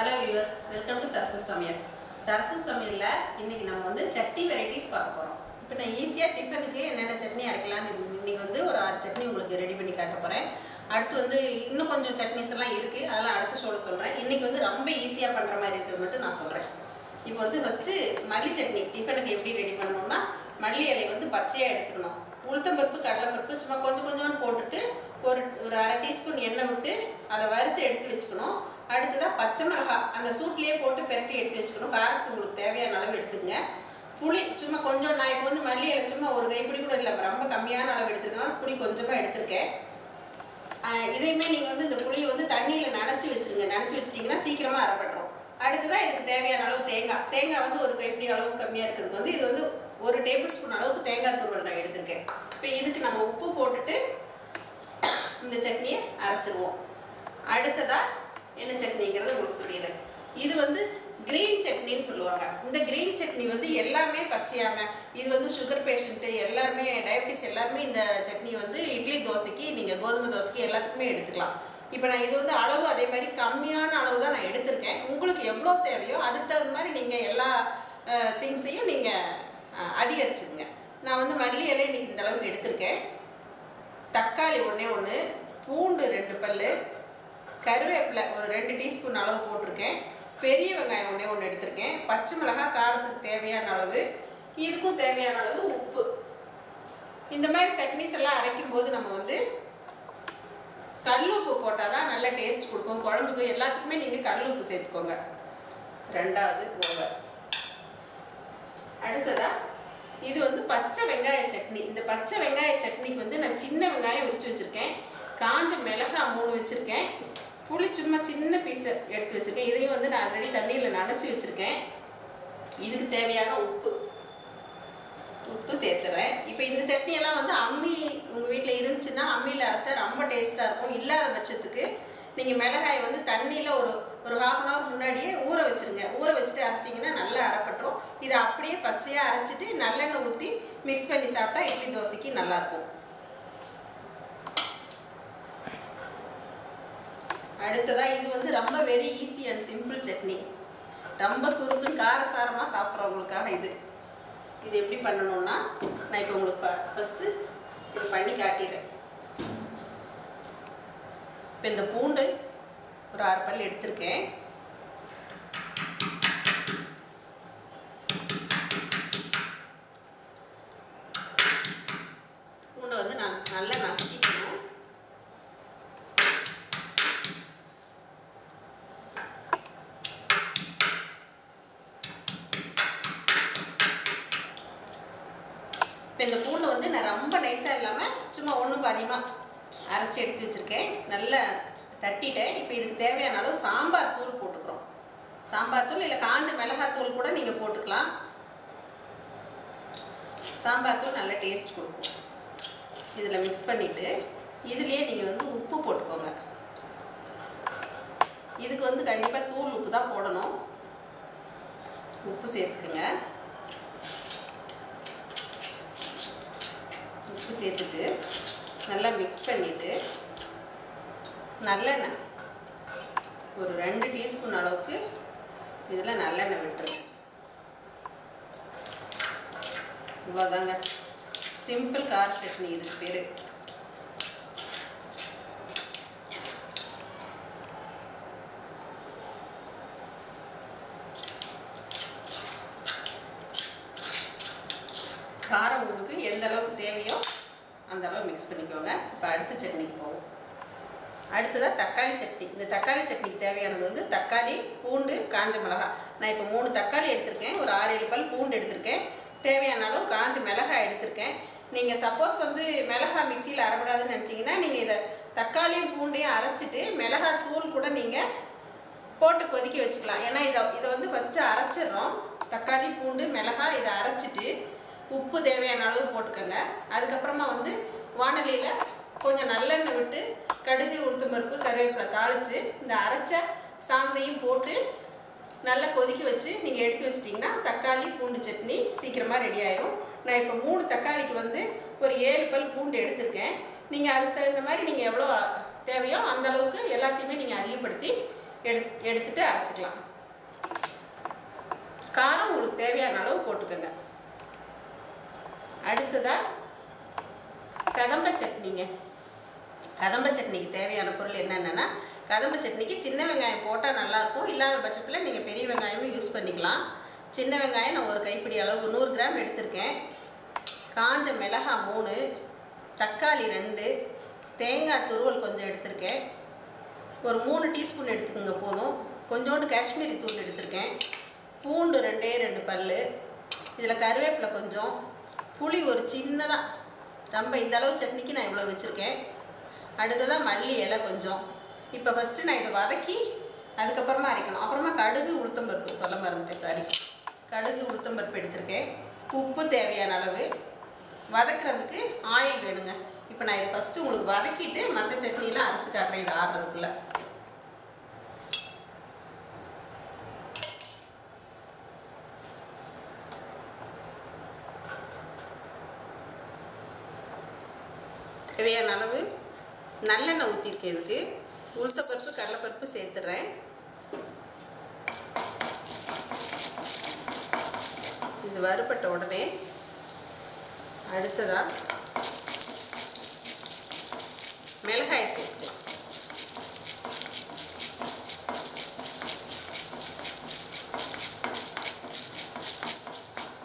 Hello viewers, welcome to Sarasu Samayal. Sarasu Samayalல இன்னைக்கு நம்ம வந்து சட்னி வெரைட்டிஸ் பார்க்க போறோம். இப்போ நான் ஈஸியா டிஃபனுக்கு என்னென்ன சட்னி அரைக்கலாம்னு இன்னைக்கு வந்து ஒரு 6 சட்னி உங்களுக்கு ரெடி பண்ணி காட்ட போறேன். அடுத்து வந்து இன்னும் கொஞ்சம் சட்னிஸ் எல்லாம் இருக்கு. அதெல்லாம் அடுத்து சொல்றேன். இன்னைக்கு வந்து ரொம்ப ஈஸியா பண்ற மாதிரி இருக்குது மட்டும் நான் சொல்றேன். இப்போ வந்து ஃபர்ஸ்ட் மல்லி சட்னி டிஃபனுக்கு எப்படி ரெடி பண்ணனும்னா மல்லி இலை வந்து பச்சையா எடுத்துக்கணும். உளுத்தம் பருப்பு கடலை பருப்பு சும்மா கொஞ்சம் போட்டுட்டு ஒரு 1/2 டீஸ்பூன் எண்ணெய் விட்டு அதை வறுத்து எடுத்து வச்சுக்கணும். அடுத்ததா பச்சை மிளகாய் அந்த சூட்லயே போட்டு பிரட்டி எடுத்து வச்சுக்கணும். காரத்துக்கு உங்களுக்கு தேவையான அளவு எடுத்துக்கங்க. புளி சும்மா கொஞ்சம் நான் இப்போ வந்து மல்லி இலை சும்மா ஒரு கைப்பிடி கூட இல்லை ரொம்ப கம்மியான அளவு எடுத்துருக்கேன். புளி கொஞ்சமாக எடுத்திருக்கேன். இதையுமே நீங்கள் வந்து இந்த புளியை வந்து தண்ணியில் நனைச்சி வச்சுருங்க. நனைச்சி வச்சிட்டிங்கன்னா சீக்கிரமாக அரைப்பட்டுரும். அடுத்ததான் இதுக்கு தேவையான அளவு தேங்காய் வந்து ஒரு கைப்பிடி அளவுக்கு கம்மியாக இருக்கிறதுக்கு வந்து இது வந்து 1 டேபிள் ஸ்பூன் அளவுக்கு தேங்காய் துருவல் நான் எடுத்திருக்கேன். இப்போ இதுக்கு நம்ம உப்பு போட்டுட்டு இந்த சட்னியை அரைச்சிருவோம். அடுத்ததாக என்ன சட்னிங்கிறத உங்களுக்கு சொல்லிடுறேன். இது வந்து கிரீன் சட்னின்னு சொல்லுவாங்க. இந்த கிரீன் சட்னி வந்து எல்லாமே பச்சையாங்க. இது வந்து சுகர் பேஷண்ட்டு எல்லாருமே டயபிட்டிஸ் எல்லாருமே இந்த சட்னி வந்து இட்லி தோசைக்கு நீங்கள் கோதுமை தோசைக்கு எல்லாத்துக்குமே எடுத்துக்கலாம். இப்போ நான் இது வந்து அளவு அதே மாதிரி கம்மியான அளவு தான் நான் எடுத்திருக்கேன். உங்களுக்கு எவ்வளோ தேவையோ அதுக்கு தகுந்த மாதிரி நீங்கள் எல்லா திங்ஸையும் நீங்கள் அதிகரிச்சுங்க. நான் வந்து மல்லி இலை இன்னைக்கு இந்த அளவுக்கு எடுத்திருக்கேன். தக்காளி ஒன்று, பூண்டு 2 பல், கருவேப்பிலை ஒரு 2 டீஸ்பூன் அளவு போட்டிருக்கேன். பெரிய வெங்காயம் ஒன்று எடுத்திருக்கேன். பச்சை மிளகாய் காரத்துக்கு தேவையான அளவு, இதுக்கும் தேவையான அளவு உப்பு. இந்த மாதிரி சட்னிஸ் எல்லாம் அரைக்கும் போது நம்ம வந்து கல் உப்பு போட்டால் தான் நல்ல டேஸ்ட் கொடுக்கும். குழம்புக்கு எல்லாத்துக்குமே நீங்கள் கல் உப்பு சேர்த்துக்கோங்க. 2வது ஓவர். அடுத்ததா இது வந்து பச்சை வெங்காய சட்னி. இந்த பச்சை வெங்காய சட்னிக்கு வந்து நான் சின்ன வெங்காயம் உரிச்சு வச்சுருக்கேன். காஞ்ச மிளகாய் 3 வச்சுருக்கேன். புளி சும்மா சின்ன பீஸ் எடுத்து வச்சுருக்கேன். இதையும் வந்து நான் ஆல்ரெடி தண்ணியில் நனைச்சி வச்சுருக்கேன். இதுக்கு தேவையான உப்பு சேர்த்துறேன். இப்போ இந்த சட்னியெல்லாம் வந்து அம்மி உங்கள் வீட்டில் இருந்துச்சுன்னா அம்மியில் அரைச்சா ரொம்ப டேஸ்ட்டாக இருக்கும். இல்லாத பட்சத்துக்கு நீங்கள் மிளகாயை வந்து தண்ணியில் ஒரு 1/2 hour முன்னாடியே ஊற வச்சுருங்க. ஊற வச்சுட்டு அரைச்சிங்கன்னா நல்லா அரைப்பட்டுரும். இதை அப்படியே பச்சையாக அரைச்சிட்டு நல்லெண்ணெய் ஊற்றி மிக்ஸ் பண்ணி சாப்பிட்டா இட்லி தோசைக்கு நல்லாயிருக்கும். அடுத்ததாக இது வந்து ரொம்ப very easy and simple chutney. ரொம்ப சுருக்குன்னு காரசாரமாக சாப்பிட்றவங்களுக்காக இது எப்படி பண்ணணும்னா நான் இப்போ உங்களுக்கு ஃபஸ்ட்டு இது பண்ணி காட்டிடுறேன். இப்போ இந்த பூண்டு ஒரு 6 பல் எடுத்திருக்கேன். பூண்டை வந்து நான் நல்லா நசுக்கிக்கணும். இப்போ இந்த பூண்டு வந்து நான் ரொம்ப நைஸாக இல்லாமல் சும்மா ஒன்றும் பாதியமாக அரைச்சி எடுத்து வச்சுருக்கேன். நல்லா தட்டிட்டேன். இப்போ இதுக்கு தேவையான அளவு சாம்பார் தூள் போட்டுக்கிறோம். சாம்பார் தூள் இல்லை காஞ்ச மிளகாய் தூள் கூட நீங்கள் போட்டுக்கலாம். சாம்பார் தூள் நல்ல டேஸ்ட் கொடுக்கும். இதில் மிக்ஸ் பண்ணிவிட்டு இதுலேயே நீங்கள் வந்து உப்பு போட்டுக்கோங்க. இதுக்கு வந்து கண்டிப்பாக தூள் உப்பு தான் போடணும். உப்பு சேர்த்துக்குங்க. உப்பு சேர்த்துட்டு நல்லா மிக்ஸ் பண்ணிவிட்டு நல்லெண்ணெய் ஒரு 2 டீஸ்பூன் அளவுக்கு இதில் நல்லெண்ணெய் விட்டுருங்க. இவ்வளோதாங்க சிம்பிள் கார சட்னி. இதுக்கு பேர் காரம் உங்களுக்கு எந்த அளவுக்கு தேவையோ அந்த அளவு மிக்ஸ் பண்ணிக்கோங்க. இப்போ அடுத்த சட்னிக்கு போவோம். அடுத்ததாக தக்காளி சட்னி. இந்த தக்காளி சட்னிக்கு தேவையானது வந்து தக்காளி, பூண்டு, காஞ்ச மிளகாய். நான் இப்போ 3 தக்காளி எடுத்திருக்கேன். ஒரு 6-7 பல் பூண்டு எடுத்திருக்கேன். தேவையான அளவு காஞ்ச மிளகாய் எடுத்திருக்கேன். நீங்கள் சப்போஸ் வந்து மிளகாய் மிக்சியில் அரைப்படாதுன்னு நினச்சிங்கன்னா நீங்கள் இதை தக்காளியும் பூண்டையும் அரைச்சிட்டு மிளகாய் தூள் கூட நீங்கள் போட்டு கொதிக்க வச்சுக்கலாம். ஏன்னா இதை வந்து ஃபஸ்ட்டு அரைச்சிடுறோம். தக்காளி, பூண்டு, மிளகாய் இதை அரைச்சிட்டு உப்பு தேவையான அளவு போட்டுக்கோங்க. அதுக்கப்புறமா வந்து வானலியில் கொஞ்சம் நல்லெண்ணெய் விட்டு கடுகு, உளுத்தம் பருப்பு, கருவேப்பிலை தாளித்து இந்த அரைச்ச சாந்தையும் போட்டு நல்லா கொதிக்க வச்சு நீங்கள் எடுத்து வச்சிட்டிங்கன்னா தக்காளி பூண்டு சட்னி சீக்கிரமாக ரெடி ஆயிரும். நான் இப்போ 3 தக்காளிக்கு வந்து ஒரு 7 பல் பூண்டு எடுத்திருக்கேன். நீங்கள் அதுக்கு தகுந்த மாதிரி நீங்கள் எவ்வளோ தேவையோ அந்த அளவுக்கு எல்லாத்தையுமே நீங்கள் அதிகப்படுத்தி எடுத்துட்டு அரைச்சிக்கலாம். காரம் உங்களுக்கு தேவையான அளவு போட்டுக்கோங்க. அடுத்ததாக கதம்ப சட்னிங்க. கதம்ப சட்னிக்கு தேவையான பொருள் என்னென்னா, கதம்ப சட்னிக்கு சின்ன வெங்காயம் போட்டால் நல்லாயிருக்கும். இல்லாத பட்சத்தில் நீங்கள் பெரிய வெங்காயமும் யூஸ் பண்ணிக்கலாம். சின்ன வெங்காயம் நான் ஒரு கைப்பிடி அளவு 100 கிராம் எடுத்திருக்கேன். காஞ்ச மிளகாய் 3, தக்காளி 2, தேங்காய் துருவல் கொஞ்சம் எடுத்திருக்கேன். ஒரு 3 டீஸ்பூன் எடுத்துக்கோங்க போதும். கொஞ்சோண்டு காஷ்மீரி தூள் எடுத்திருக்கேன். பூண்டு 2 பல். இதில் கருவேப்பிலை கொஞ்சம், புளி ஒரு சின்னதாக, ரொம்ப இந்த அளவு சட்னிக்கு நான் இவ்வளோ வச்சுருக்கேன். அடுத்ததாக மல்லி இலை கொஞ்சம். இப்போ ஃபஸ்ட்டு நான் இதை வதக்கி அதுக்கப்புறமா அரைக்கணும். அப்புறமா கடுகு உளுத்தம்பருப்பு சொல்ல மறந்துட்டேன், சாரி. கடுகு உளுத்தம்பருப்பு எடுத்திருக்கேன். உப்பு தேவையான அளவு. வதக்கிறதுக்கு ஆயில் வேணுங்க. இப்போ நான் இதை ஃபஸ்ட்டு உங்களுக்கு வதக்கிட்டு மற்ற சட்னியெலாம் அரைச்சி காட்டுறேன் இது ஆடுறதுக்குள்ளே. தேவையான அளவு நல்லெண்ணெய் ஊற்றிருக்கேன். இதுக்கு உளுத்தப்பருப்பு கடலைப்பருப்பு சேர்த்துடுறேன். இது வறுபட்ட உடனே அடுத்ததாக மிளகாயை சேர்த்துக்கலாம்.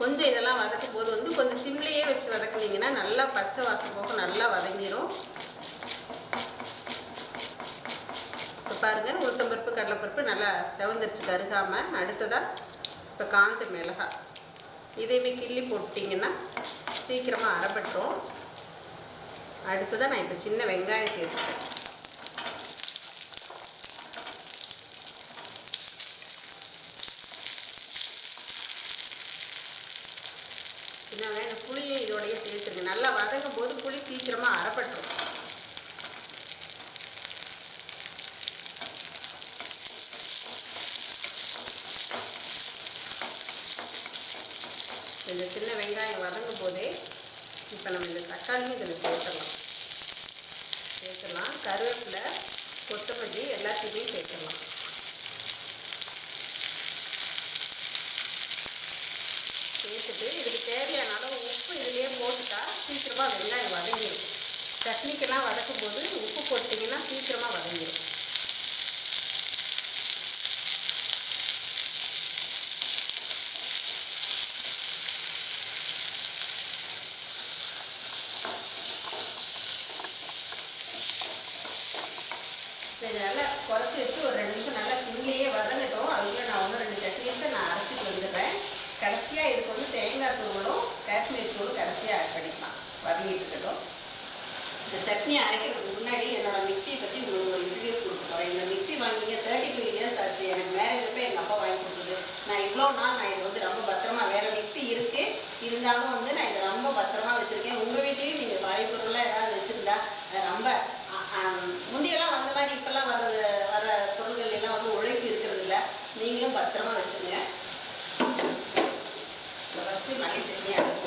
கொஞ்சம் இதெல்லாம் வதக்கும் போது வந்து கொஞ்சம் சிம்லேயே வச்சு வதக்குனீங்கன்னா நல்லா பச்சை வாசம் போக நல்லா வதங்கிடும். இப்போ பாருங்கள், உளுத்தம்பருப்பு கடலைப்பருப்பு நல்லா செவந்துருச்சு கருகாமல். அடுத்ததாக இப்போ காஞ்ச மிளகாய் இதையுமே கிள்ளி போட்டிங்கன்னா சீக்கிரமாக அரைப்பட்டுரும். அடுத்ததாக நான் இப்போ சின்ன வெங்காயம் சேர்த்துட்டேன். சின்ன வெங்காயம் புளியும் இதோடைய சேர்த்துருங்க. நல்லா வதங்கும் போது புளி சீக்கிரமாக அரைப்பட்டுரும். இந்த சின்ன வெங்காயம் வதங்கும் போதே இப்போ நம்ம இந்த தக்காளியும் இதில் சேர்த்துடலாம். கருவேப்பிலை, கொத்தமல்லி எல்லாத்தையுமே சேர்த்துடலாம். சேர்த்துட்டு இதுக்கு தேவையான அளவு உப்பு இதுலேயே போட்டுட்டா சீக்கிரமாக வெங்காயம் வதங்கிடும். சட்னிக்கெல்லாம் வதக்கும் போது உப்பு போட்டிங்கன்னா சீக்கிரமாக வதங்கிடும். இது நல்லா குறைச்சி வச்சு ஒரு 2 நிமிஷம் நல்லா சிம்லேயே வதங்கட்டும். அதுக்குள்ளே நான் 1-2 சட்னிஸை நான் அரைச்சிட்டு வந்துடுறேன். கடைசியாக இதுக்கு வந்து தேங்காய் தூளும் காஷ்மீரி தூளும் கடைசியாக ஆட் பண்ணிக்கலாம். வதங்கிட்டு இருக்கட்டும். இந்த சட்னியை அரைக்கிறதுக்கு முன்னாடி என்னோட மிக்சியை பற்றி உங்களுக்கு ஒரு இன்ட்ரடியூஸ் கொடுக்க போகிறேன். இந்த மிக்சி வாங்கிங்க 32 இயர்ஸ் ஆச்சு. எனக்கு மேரேஜ் அப்போ எங்கள் அப்பா வாங்கி கொடுத்தது. நான் இவ்வளோ நாள் நான் இது வந்து ரொம்ப பத்திரமா, வேறு மிக்சி இருக்குது இருந்தாலும் வந்து நான் இதை ரொம்ப பத்திரமா வச்சுருக்கேன். உங்கள் வீட்லேயும் நீங்கள் காய்கறிலாம் ஏதாவது வச்சுருந்தா ரொம்ப முந்தியெல்லாம் வந்த மாதிரி இப்போல்லாம் வர பொருள்கள் எல்லாம் வந்து உழைப்பு இருக்கிறது இல்லை. நீங்களும் பத்திரமா வச்சுருங்க. ஃபஸ்ட்டு மல்லி சட்னி அரைச்சி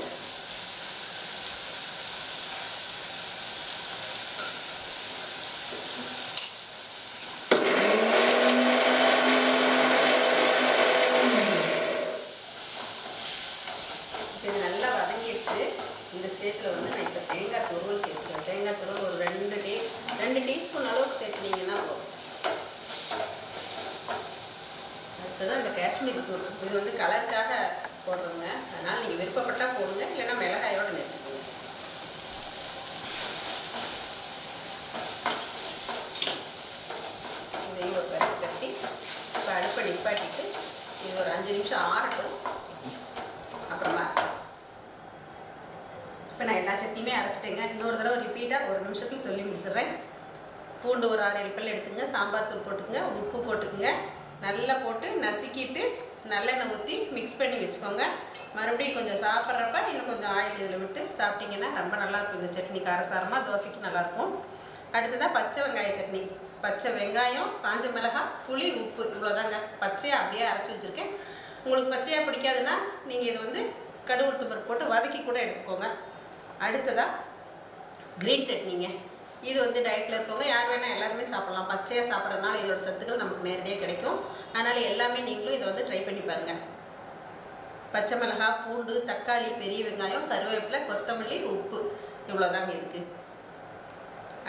இது நல்லா வதங்கிடுச்சு. இந்த ஸ்டேஜில் வந்து நான் இப்போ தேங்காய் துருவல் சேர்த்துக்கிறேன். தேங்காய் துருவல் ஒரு 2 டீஸ்பூன் அளவுக்கு சேர்த்துனீங்கன்னா போதும். அடுத்ததான் இந்த காஷ்மீரி தூள். இது வந்து கலருக்காக போடுறோங்க. அதனால் நீங்கள் விருப்பப்பட்டால் போடுங்க, இல்லைன்னா மிளகாயோடு நிறுத்திக்கோங்க. இதையும் ஒரு கட்டி இப்போ அடுப்பை நிப்பாட்டிட்டு இது ஒரு 5 நிமிஷம் ஆறட்டும். அப்புறமா இப்போ நான் எல்லா சட்னியுமே அரைச்சிட்டேங்க. இன்னொரு தடவை ரிப்பீட்டாக ஒரு நிமிஷத்தில் சொல்லி முடிச்சிடுறேன். பூண்டு ஒரு 6-7 பல் எடுத்துங்க. சாம்பார் தூள் போட்டுக்குங்க. உப்பு போட்டுக்குங்க. நல்லா போட்டு நசுக்கிட்டு நல்லெண்ணெய் ஊற்றி மிக்ஸ் பண்ணி வச்சுக்கோங்க. மறுபடியும் கொஞ்சம் சாப்பிட்றப்ப இன்னும் கொஞ்சம் ஆயில் இதில் விட்டு சாப்பிட்டிங்கன்னா ரொம்ப நல்லாயிருக்கும். இந்த சட்னி காரசாரமாக தோசைக்கு நல்லாயிருக்கும். அடுத்ததாக பச்சை வெங்காய சட்னி. பச்சை வெங்காயம், காஞ்ச மிளகாய், புளி, உப்பு, இவ்வளோதாங்க. பச்சையாக அப்படியே அரைச்சி வச்சுருக்கேன். உங்களுக்கு பச்சையாக பிடிக்காதுன்னா நீங்கள் இது வந்து கடுகு உளுத்தம்பருப்பு போட்டு வதக்கி கூட எடுத்துக்கோங்க. அடுத்ததாக க்ரீன் சட்னிங்க. இது வந்து டயட்டில் இருக்கவங்க யார் வேணால் எல்லாருமே சாப்பிட்லாம். பச்சையாக சாப்பிட்றதுனால இதோட சத்துக்கள் நமக்கு நேரடியாக கிடைக்கும். அதனால் எல்லாமே நீங்களும் இதை வந்து ட்ரை பண்ணி பாருங்கள். பச்சை மிளகாய், பூண்டு, தக்காளி, பெரிய வெங்காயம், கருவேப்பிலை, கொத்தமல்லி, உப்பு, இவ்வளோதாங்க இதுக்கு.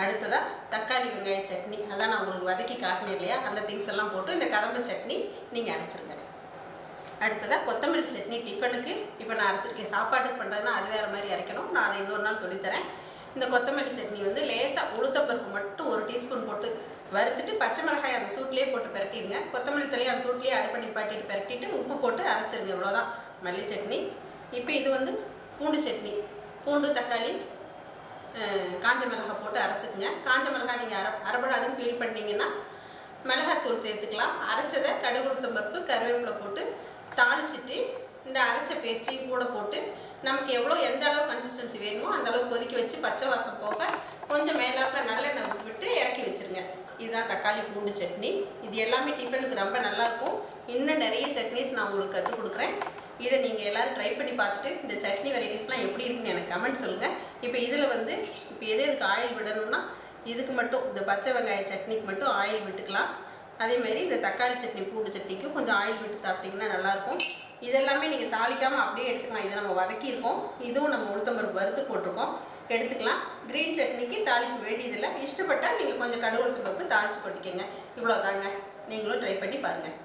அடுத்ததாக தக்காளி வெங்காய சட்னி, அதான் நான் உங்களுக்கு வதக்கி காட்டினேன் இல்லையா, அந்த திங்ஸ் எல்லாம் போட்டு இந்த கதம்ப சட்னி நீங்கள் அரைச்சிருங்க. அடுத்ததாக கொத்தமல்லி சட்னி டிஃபனுக்கு இப்போ நான் அரைச்சிருக்கேன். சாப்பாட்டுக்கு பண்ணுறதுனா அது வேறு மாதிரி அரைக்கணும், நான் அதை இன்னொரு நாள் சொல்லித்தரேன். இந்த கொத்தமல்லி சட்னி வந்து லேசாக உளுத்தம்பருப்பு மட்டும் 1 டீஸ்பூன் போட்டு வறுத்துட்டு பச்சை மிளகாய் அந்த சூட்லேயே போட்டு பிரட்டிடுங்க. கொத்தமல்லி தலையை அந்த சூட்லேயே அடுப்பு நிப்பாட்டிட்டு பிரட்டிட்டு உப்பு போட்டு அரைச்சிருங்க. இவ்வளோதான் மல்லி சட்னி. இப்போ இது வந்து பூண்டு சட்னி. பூண்டு, தக்காளி, காஞ்ச மிளகாய் போட்டு அரைச்சிக்குங்க. காஞ்ச மிளகாய் நீங்கள் அரைப்படாதுன்னு ஃபீல் பண்ணிங்கன்னா மிளகாத்தூள் சேர்த்துக்கலாம். அரைச்சதை கடுகு, உளுத்தம்பருப்பு, கருவேப்பிலை போட்டு தாளிச்சிட்டு இந்த அரைச்ச பேஸ்ட்டையும் கூட போட்டு நமக்கு எந்த அளவு கன்சிஸ்டன்சி வேணுமோ அந்த அளவு கொதிக்க வச்சு பச்சை வாசம் போக கொஞ்சம் மேலாப்பில் நல்லெண்ணெய் விட்டு இறக்கி வச்சுருங்க. இதுதான் தக்காளி பூண்டு சட்னி. இது எல்லாமே டிஃபனுக்கு ரொம்ப நல்லாயிருக்கும். இன்னும் நிறைய சட்னிஸ் நான் உங்களுக்கு கற்றுக் கொடுக்குறேன். இதை நீங்கள் எல்லோரும் ட்ரை பண்ணி பார்த்துட்டு இந்த சட்னி வெரைட்டிஸ்லாம் எப்படி இருக்குன்னு எனக்கு கமெண்ட் சொல்லுங்கள். இப்போ இதில் வந்து இப்போ எதுக்கு ஆயில் விடணும்னா இதுக்கு மட்டும் இந்த பச்சை வெங்காய சட்னிக்கு மட்டும் ஆயில் விட்டுக்கலாம். அதேமாரி இந்த தக்காளி சட்னி, பூண்டு சட்னிக்கும் கொஞ்சம் ஆயில் விட்டு சாப்பிட்டிங்கன்னா நல்லாயிருக்கும். இதெல்லாமே நீங்கள் தாளிக்காமல் அப்படியே எடுத்துக்கலாம். இதை நம்ம வதக்கியிருக்கோம். இதுவும் நம்ம உளுத்தம்பருப்பு வறுத்து போட்டிருக்கோம், எடுத்துக்கலாம். க்ரீன் சட்னிக்கு தாளிப்பு வேண்டியதில்லை. இஷ்டப்பட்டால் நீங்கள் கொஞ்சம் கடுகு, உளுத்தம்பருப்பு தாளித்து போட்டுக்கோங்க. இவ்வளோதாங்க. நீங்களும் ட்ரை பண்ணி பாருங்கள்.